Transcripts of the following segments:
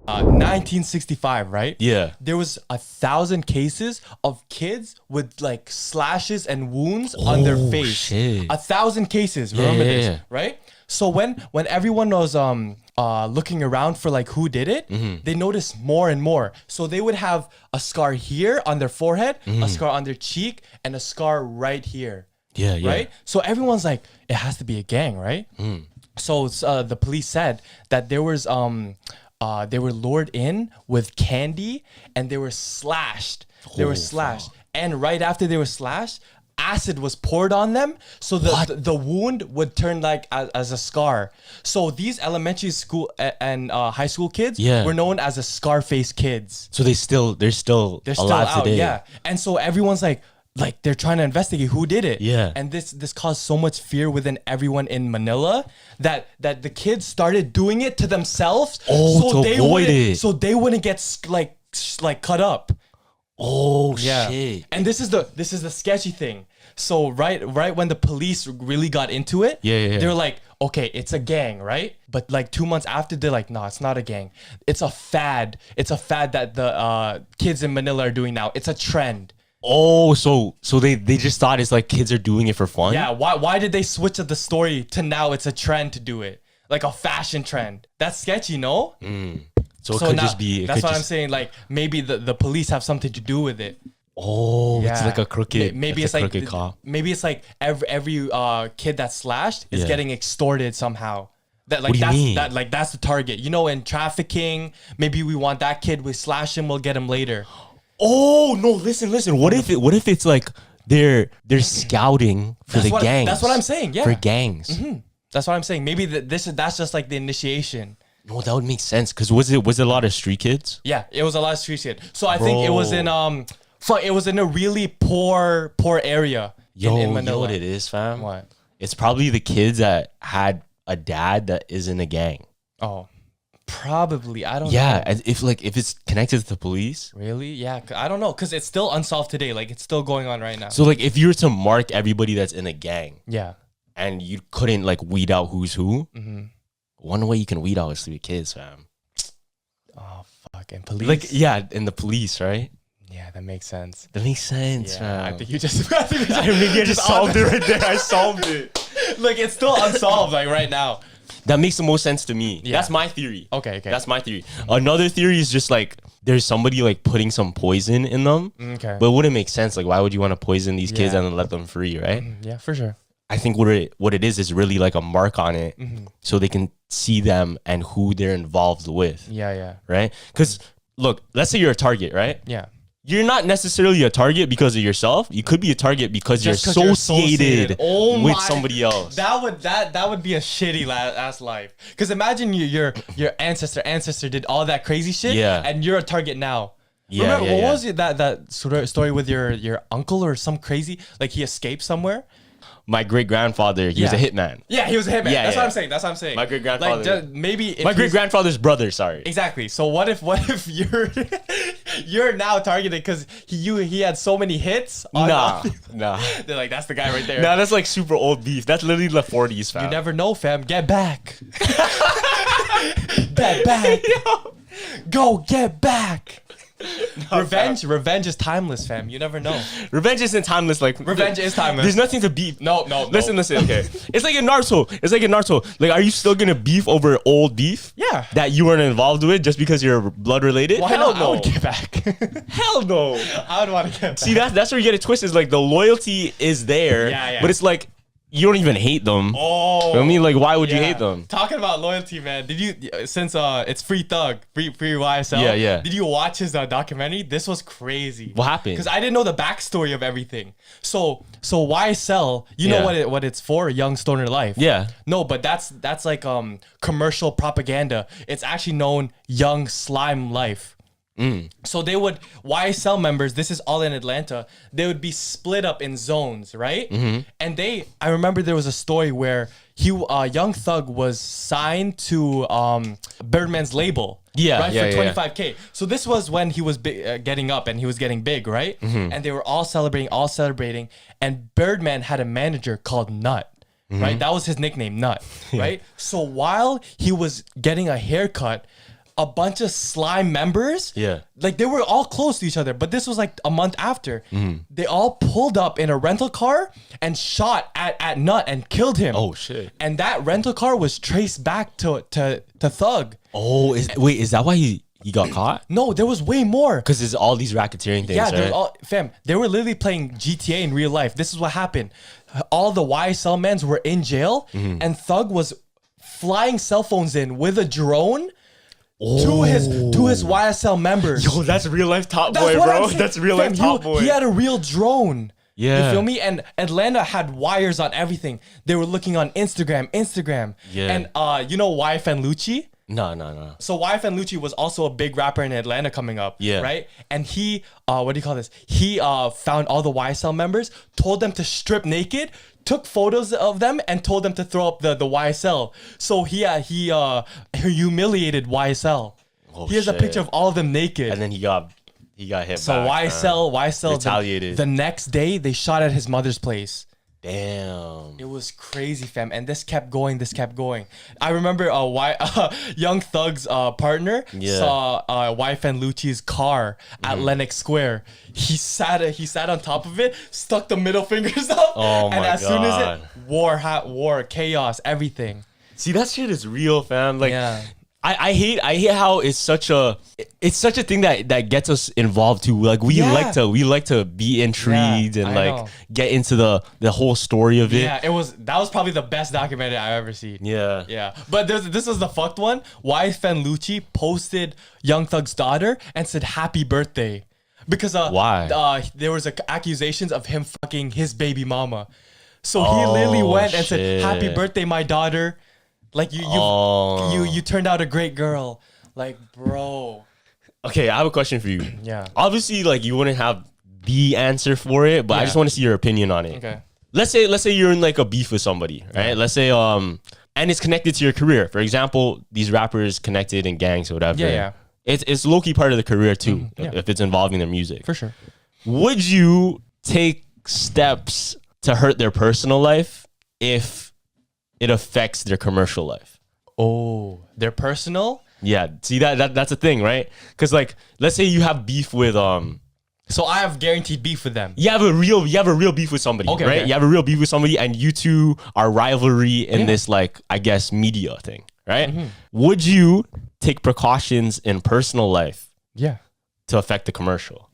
1965, right? Yeah. There was 1,000 cases of kids with like slashes and wounds on their face. Shit. 1,000 cases. Remember this, yeah. right? So when everyone was looking around for like who did it, they noticed more and more. So they would have a scar here on their forehead, a scar on their cheek, and a scar right here. Yeah, yeah. Right? So everyone's like, it has to be a gang, right? So the police said that there was they were lured in with candy and they were slashed. They were slashed. And right after they were slashed, acid was poured on them. So the wound would turn like as a scar. So these elementary school and high school kids were known as the Scarface kids. So they're still alive out, today. yeah. And so everyone's like they're trying to investigate who did it. Yeah. And this caused so much fear within everyone in Manila that the kids started doing it to themselves. To avoid it. So they wouldn't get like cut up. Oh shit. And this is the sketchy thing. So right when the police really got into it, they were like, okay, it's a gang, right? But like 2 months after, they're like, no, it's not a gang. It's a fad. It's a fad that the kids in Manila are doing now. It's a trend. Oh, so they just thought it's like kids are doing it for fun? Yeah, why did they switch up the story to now it's a trend to do it? Like a fashion trend. That's sketchy, no? So it could just be... That's what I'm saying. Like, maybe the police have something to do with it. Oh, it's like a crooked... Maybe it's like... Cop. Maybe it's like every kid that's slashed is getting extorted somehow. That like what do you mean? That's the target. You know, in trafficking, maybe we want that kid, we slash him, we'll get him later. Oh no! Listen. What if it's like they're scouting for the gangs? That's what I'm saying. Yeah, for gangs. That's what I'm saying. Maybe that's just like the initiation. No, that would make sense. Cause was it a lot of street kids? Yeah, it was a lot of street kids. So I think it was in it was in a really poor area in Manila. You know what it is, fam? What? It's probably the kids that had a dad that is in a gang. Oh. Probably, I don't know. Yeah, if it's connected to the police. Really? Yeah, I don't know, because it's still unsolved today. Like, it's still going on right now. So, like, if you were to mark everybody that's in a gang, and you couldn't, like, weed out who's who, one way you can weed out is through your kids, fam. Oh, fuck. And police? Like, yeah, and the police, right? Yeah, that makes sense. Fam. I think you just... I just solved it right there. I solved it. Like, it's still unsolved, like, right now. That makes the most sense to me. Yeah. That's my theory. Okay. That's my theory. Another theory is just like there's somebody like putting some poison in them. Okay. But it wouldn't make sense. Like, why would you want to poison these kids and then let them free, right? Yeah, for sure. I think what it is really like a mark on it so they can see them and who they're involved with. Yeah. Right? Because look, let's say you're a target, right? Yeah. You're not necessarily a target because of yourself. You could be a target because you're associated with somebody else. That would be a shitty ass life. Because imagine your ancestor did all that crazy shit, and you're a target now. Remember what was it that story with your uncle or some crazy, like he escaped somewhere? My great grandfather, he was a hitman. Yeah, he was a hitman. That's what I'm saying. My great grandfather. Like maybe my great grandfather's brother. Sorry. Exactly. So what if you're now targeted because he had so many hits? Nah. They're like, that's the guy right there. Nah, that's like super old beef. That's literally the 40s, fam. You never know, fam. Get back. Get back. Go get back. Revenge is timeless, fam. You never know. Revenge isn't timeless. Like revenge is timeless. There's nothing to beef. No. Listen. Okay, it's like in Naruto. Like, are you still gonna beef over old beef? Yeah. That you weren't involved with just because you're blood related? Why Hell not? no. I would get back. Hell no. I would want to get back. See, that's where you get it twisted. Is like the loyalty is there. Yeah. But it's like you don't even hate them. Oh, you know what I mean, like, why would you hate them? Talking about loyalty, man. Did you, since it's Free Thug, free YSL? Yeah. Did you watch his documentary? This was crazy. What happened? Because I didn't know the backstory of everything. So YSL, you know what it's for? Young Stoner Life. Yeah. No, but that's like commercial propaganda. It's actually known Young Slime Life. So they would, YSL members, this is all in Atlanta, they would be split up in zones, right? And I remember there was a story where Young Thug was signed to Birdman's label. For 25K. So this was when he was getting up and he was getting big, right? And they were all celebrating. And Birdman had a manager called Nut. Right? That was his nickname, Nut. Right? So while he was getting a haircut, a bunch of slime members. Yeah. Like they were all close to each other, but this was like a month after. They all pulled up in a rental car and shot at Nut and killed him. Oh shit. And that rental car was traced back to Thug. Oh, is that why he got caught? No, there was way more. Because there's all these racketeering things. Yeah, right? they were literally playing GTA in real life. This is what happened. All the YSL mans were in jail, and Thug was flying cell phones in with a drone to his YSL members. Yo, that's real life Top Boy, bro. That's real life Top Boy. He had a real drone. Yeah. You feel me? And Atlanta had wires on everything. They were looking on Instagram. Yeah. And you know YFN Lucci? No. So YFN Lucci was also a big rapper in Atlanta coming up. Yeah. Right? And he, what do you call this? He found all the YSL members, told them to strip naked, took photos of them, and told them to throw up the YSL. So he humiliated YSL. Oh, he has a picture of all of them naked. And then he got hit. So back, YSL retaliated. The next day they shot at his mother's place. Damn. It was crazy, fam, and this kept going. I remember Young Thug's partner saw YFN Lucci's car at Lenox Square. He sat on top of it, stuck the middle fingers up, and as soon as it war, chaos, everything. See, that shit is real, fam. Like, I hate how it's such a thing that gets us involved too. Like we like to be intrigued and like get into the whole story of it. Yeah, that was probably the best documentary I've ever seen. Yeah. But this is the fucked one. YFN Lucci posted Young Thug's daughter and said happy birthday. Because why? There was accusations of him fucking his baby mama. So he literally went and said happy birthday, my daughter. Like you turned out a great girl. Like, bro. Okay, I have a question for you. Yeah. Obviously, like you wouldn't have the answer for it, but I just want to see your opinion on it. Okay. Let's say you're in like a beef with somebody, right? Yeah. Let's say and it's connected to your career. For example, these rappers connected in gangs or whatever. Yeah. It's low-key part of the career too, if it's involving their music. For sure. Would you take steps to hurt their personal life if it affects their commercial life? Oh, their personal? Yeah. See that's a thing, right? Because like, let's say you have beef with So I have guaranteed beef with them. You have a real beef with somebody, right? Okay. You have a real beef with somebody, and you two are rivalry in this, like, I guess, media thing, right? Would you take precautions in personal life Yeah. to affect the commercial?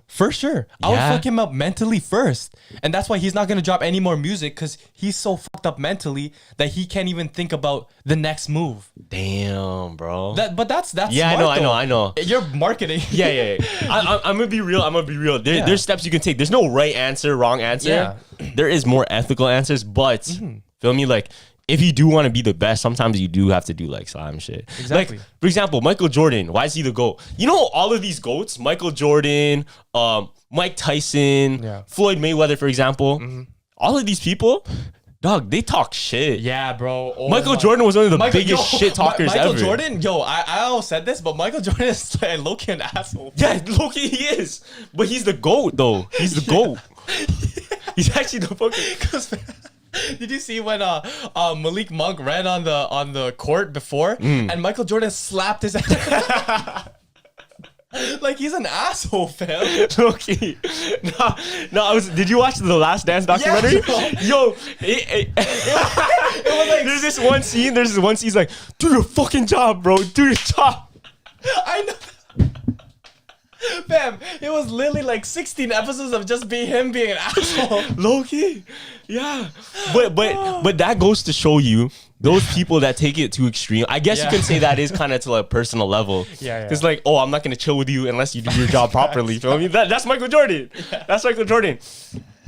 For sure. I would fuck him up mentally first. And that's why he's not going to drop any more music, because he's so fucked up mentally that he can't even think about the next move. Damn, bro. But that's yeah, smart, I know. You're marketing. Yeah. I'm going to be real. There's steps you can take. There's no right answer, wrong answer. Yeah. There is more ethical answers, but feel me? Like, if you do want to be the best, sometimes you do have to do like slime shit. Exactly. Like, for example, Michael Jordan. Why is he the GOAT? You know, all of these GOATs, Michael Jordan, Mike Tyson, Floyd Mayweather, for example, all of these people, dog, they talk shit. Yeah, bro. Oh Michael Jordan was one of the biggest shit talkers ever. Michael Jordan, I always said this, but Michael Jordan is like low-key an asshole. Yeah, low-key he is. But he's the GOAT, though. He's the GOAT. He's actually the fucking... Did you see when Malik Monk ran on the court before and Michael Jordan slapped his ass? Like, he's an asshole, fam. Okay. No. Did you watch the Last Dance documentary? Yeah, Yo, it was like, there's this one scene. He's like, do your fucking job, bro. Do your job. I know. Fam, it was literally like 16 episodes of just him being an asshole. Low-key. Yeah. But that goes to show you those people that take it too extreme. I guess you can say that is kind of to a personal level. Yeah. It's like, oh, I'm not going to chill with you unless you do your job properly. Feel me? That's Michael Jordan. Yeah. That's Michael Jordan.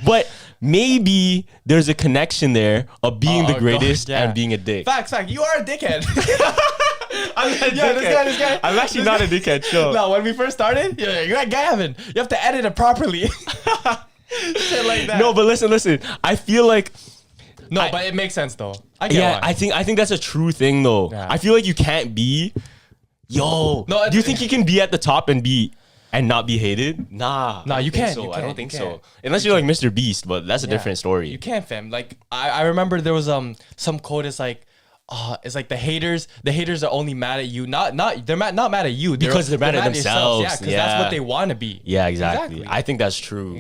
But maybe there's a connection there of being the greatest and being a dick. Facts. You are a dickhead. I'm a dickhead. This guy. I'm actually not a dickhead. Chill. No, when we first started, you're like Gavin. You have to edit it properly. Shit like that. No, but listen. I feel like... but it makes sense though. I get why. I think that's a true thing though. Yeah. I feel like you can't be... Yo. No, do you think you can be at the top and not be hated? Nah, you can't. I don't think so. Unless you're like Mr. Beast, but that's a different story. You can't, fam. Like I remember there was some quote is like, it's like the haters are only mad at you, not mad at you because they're mad at yourselves. themselves. Yeah, because that's what they want to be. Yeah, exactly. I think that's true.